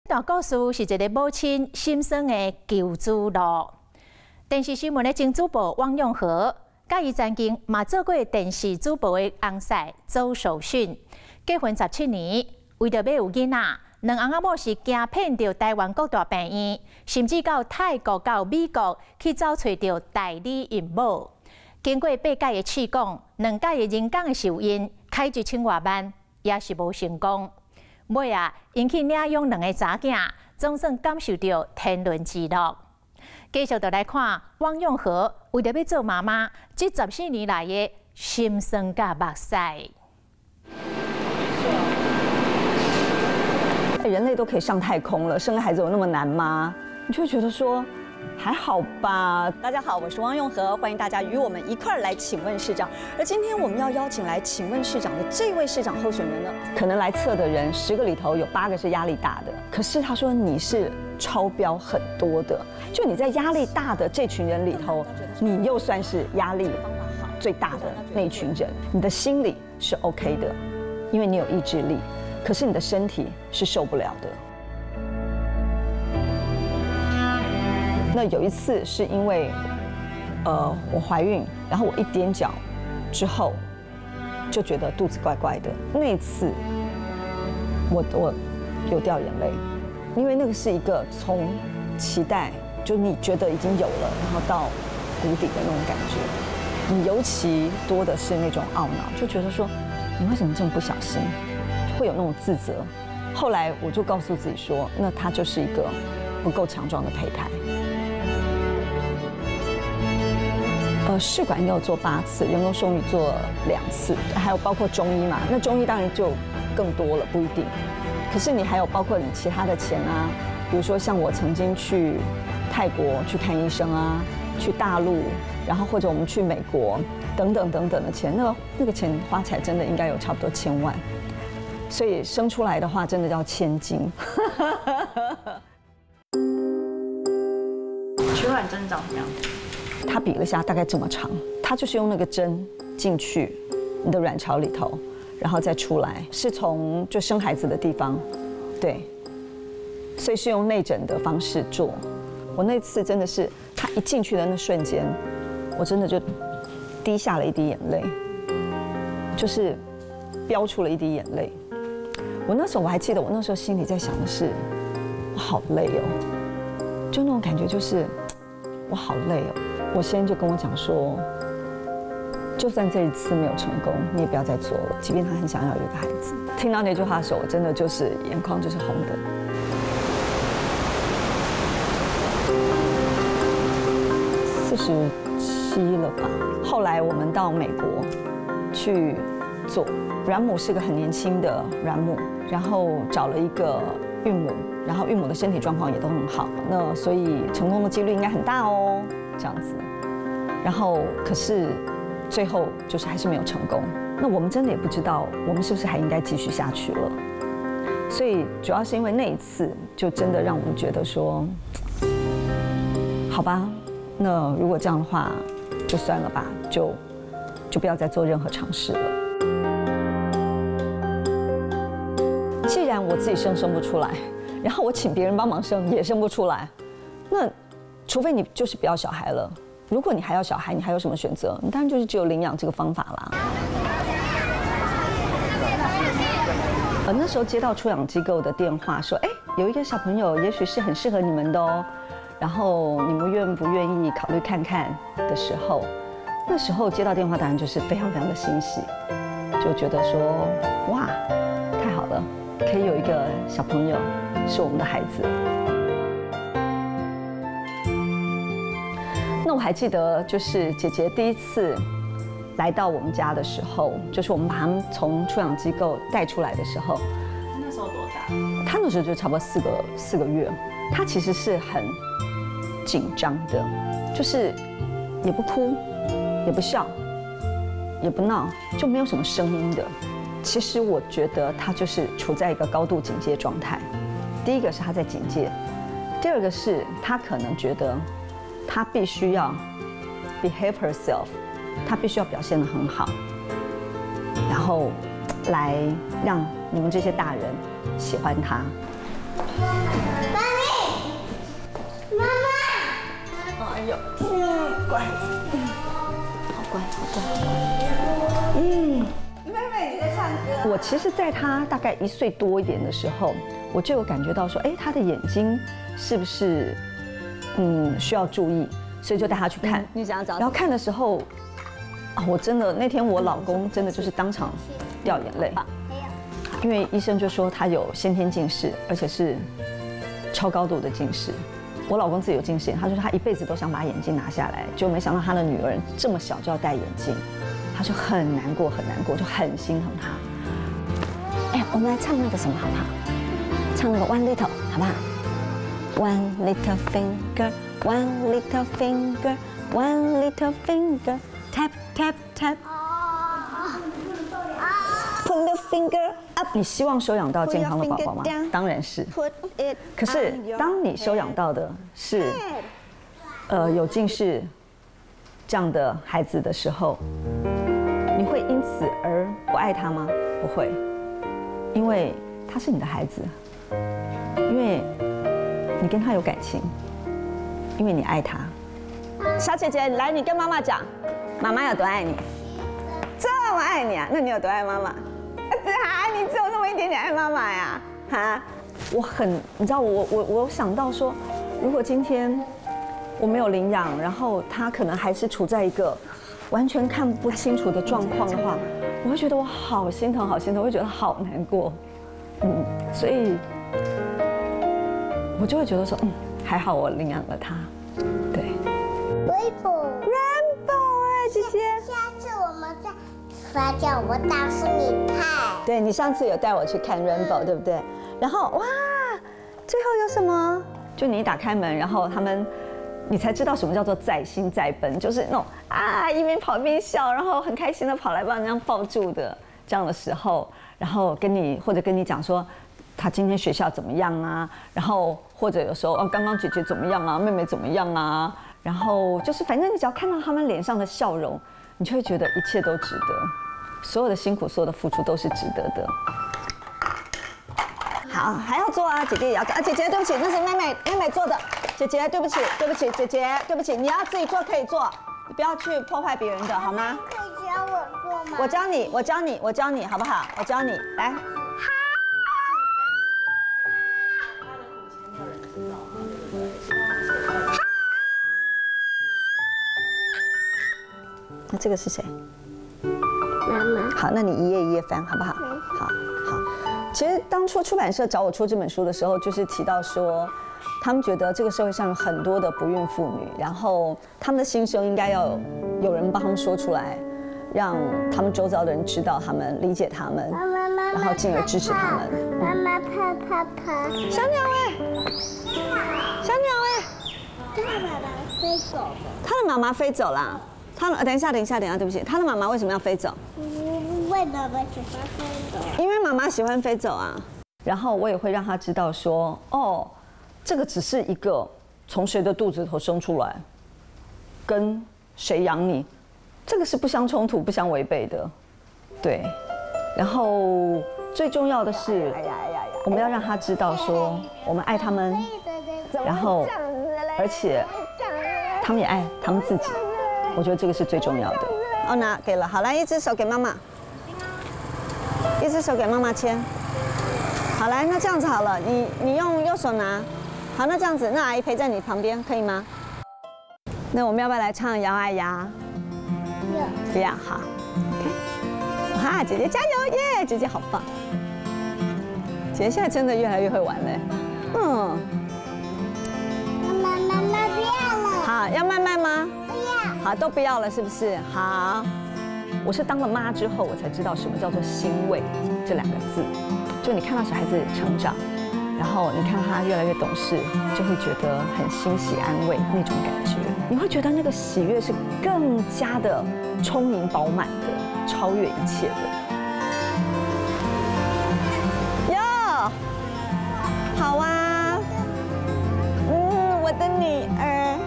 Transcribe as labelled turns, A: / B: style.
A: 段故事是一个母亲心酸的求助录。电视新闻的前主播汪永和，甲伊曾经嘛做过电视主播的翁婿周守训，结婚17年，为着要有囡仔，两翁仔某是惊骗到台湾各大病院，甚至到泰国、到美国去找找到代理孕母。经过8届的试讲，2届的人工的受孕，开1000多万，也是无成功。尾啊，因去领养2个查囝，总算感受到天伦之乐。继续就来看汪永和为着要做妈妈，这14年来的心酸甲目屎。
B: 人类都可以上太空了，生个孩子有那么难吗？你就会觉得说，还好吧。大家好，我是汪永和，欢迎大家与我们一块儿来请问市长。而今天我们要邀请来请问市长的这位市长候选人呢，可能来测的人10个里头有8个是压力大的，可是他说你是超标很多的，就你在压力大的这群人里头，你又算是压力最大的那一群人，你的心理是 OK 的，因为你有意志力。可是你的身体是受不了的。那有一次是因为，我怀孕，然后我一踮脚之后，就觉得肚子怪怪的。那一次，我有掉眼泪，因为那个是一个从期待，就你觉得已经有了，然后到谷底的那种感觉。你尤其多的是那种懊恼，就觉得说，你为什么这么不小心？会有那种自责。后来我就告诉自己说，那他就是一个不够强壮的胚胎。试管婴儿做8次，人工受孕做2次，还有包括中医嘛，那中医当然就更多了，不一定。可是你还有包括你其他的钱啊，比如说像我曾经去泰国去看医生啊，去大陆，然后或者我们去美国等等等等的钱，那个钱花起来真的应该有差不多1000万。所以生出来的话，真的叫千金。
C: 取卵针长什么样？
B: 他比了下，大概这么长。他就是用那个针进去你的卵巢里头，然后再出来，是从就生孩子的地方，对。所以是用内诊的方式做。我那次真的是，他一进去的那瞬间，我真的就滴下了一滴眼泪，就是飙出了一滴眼泪。我那时候我还记得，我那时候心里在想的是，我好累哦，就那种感觉就是我好累哦。我先生就跟我讲说，就算这一次没有成功，你也不要再做了，即便他很想要有一个孩子。听到那句话的时候，我真的就是眼眶就是红的。47了吧？后来我们到美国去做。卵母是个很年轻的卵母，然后找了一个孕母，然后孕母的身体状况也都很好，那所以成功的几率应该很大哦，这样子。然后可是最后就是还是没有成功，那我们真的也不知道我们是不是还应该继续下去了。所以主要是因为那一次，就真的让我们觉得说，好吧，那如果这样的话，就算了吧，就不要再做任何尝试了。既然我自己生不出来，然后我请别人帮忙生也生不出来，那除非你就是不要小孩了。如果你还要小孩，你还有什么选择？你当然就是只有领养这个方法啦。那时候接到出养机构的电话说，有一个小朋友也许是很适合你们的哦，然后你们愿不愿意考虑看看的时候，那时候接到电话当然就是非常非常的欣喜，就觉得说哇，太好了。可以有一个小朋友是我们的孩子。那我还记得，就是姐姐第一次来到我们家的时候，就是我们把他们从出养机构带出来的时候，
C: 那时候多大？
B: 他那时候就差不多4个月。他其实是很紧张的，就是也不哭，也不笑，也不闹，就没有什么声音的。其实我觉得他就是处在一个高度警戒状态。第一个是他在警戒，第二个是他可能觉得他必须要 behave herself， 他必须要表现得很好，然后来让你们这些大人喜欢他。乖，好乖，好乖，好乖。妹妹你在唱歌。我其实，在他大概1岁多一点的时候，我就有感觉到说，哎，他的眼睛是不是需要注意，所以就带他去看。
D: 你想要找？
B: 然后看的时候，啊，我真的那天我老公真的就是当场掉眼泪，因为医生就说他有先天近视，而且是超高度的近视。我老公自己有近视眼，他说他一辈子都想把眼镜拿下来，就没想到他的女儿这么小就要戴眼镜，他就很难过，很难过，就很心疼他。
D: 哎，我们来唱那个什么好不好？唱那个 One Little 好不好 ？One little finger, one little finger, one little finger, tap tap tap. Put the finger up.
B: 你希望收养到健康的宝宝吗？当然是。可是当你收养到的是有近视这样的孩子的时候，你会因此而不爱他吗？不会，因为他是你的孩子，因为你跟他有感情，因为你爱他。小姐姐，来，你跟妈妈讲，妈妈有多爱你，这么爱你啊？那你有多爱妈妈？你只有那么一点点爱妈妈呀？哈，你知道我有想到说，如果今天我没有领养，然后他可能还是处在一个完全看不清楚的状况的话，我会觉得我好心疼，好心疼，我会觉得好难过。所以我就会觉得说，还好我领养了他。对
D: Rainbow 哎，姐姐。
E: 下次我们再发酵，我告诉你看。
B: 对，你上次有带我去看 Rainbow， 对不对？然后哇，最后有什么？就你一打开门，然后你才知道什么叫做在心在奔，就是那种啊一边跑一边笑，然后很开心的跑来把人家抱住的这样的时候，然后跟你讲说他今天学校怎么样啊，然后或者有时候刚刚姐姐怎么样啊，妹妹怎么样啊，然后就是反正你只要看到他们脸上的笑容，你就会觉得一切都值得，所有的辛苦，所有的付出都是值得的。好，还要做啊，姐姐也要啊，姐姐对不起，那是妹妹做的，姐姐对不起，姐姐对不起，你要自己做可以做，你不要去破坏别人的好吗？
E: 可以教我做吗？
B: 我教你，好不好？我教你，来。那这个是谁？
E: 妈妈。
B: 好，那你一页一页翻，好不好？好。其实当初出版社找我出这本书的时候，就是提到说，他们觉得这个社会上有很多的不孕妇女，然后他们的心声应该要有人帮他们说出来，让他们周遭的人知道他们，理解他们，然后进而支持他们。
E: 妈妈啪。
B: 小鸟哎，小鸟哎，
E: 他的妈妈飞走了。
B: 他的妈妈飞走了。等一下，对不起，他的妈妈为什么要飞走？
E: 为妈妈喜欢飞走。
B: 因为妈妈喜欢飞走啊。然后我也会让他知道说，这个只是一个从谁的肚子头生出来，跟谁养你，这个是不相冲突、不相违背的，对。然后最重要的是，我们要让他知道说，我们爱他们，然后而且他们也爱他们自己。我觉得这个是最重要的。拿给了，好，来一只手给妈妈，一只手给妈妈牵。好，来，那这样子好了，你用右手拿。好，那这样子，那阿姨陪在你旁边，可以吗？那我们要不要来唱《摇啊摇》？不要，好。哇，姐姐加油耶！姐姐好棒。姐姐现在真的越来越会玩了。
E: 妈妈不要了。
B: 好，要慢慢吗？好，都不要了，是不是？好，我是当了妈之后，我才知道什么叫做欣慰这2个字。就你看到小孩子成长，然后你看他越来越懂事，就会觉得很欣喜安慰那种感觉。你会觉得那个喜悦是更加的充盈饱满的，超越一切的。哟，好啊，我的女儿。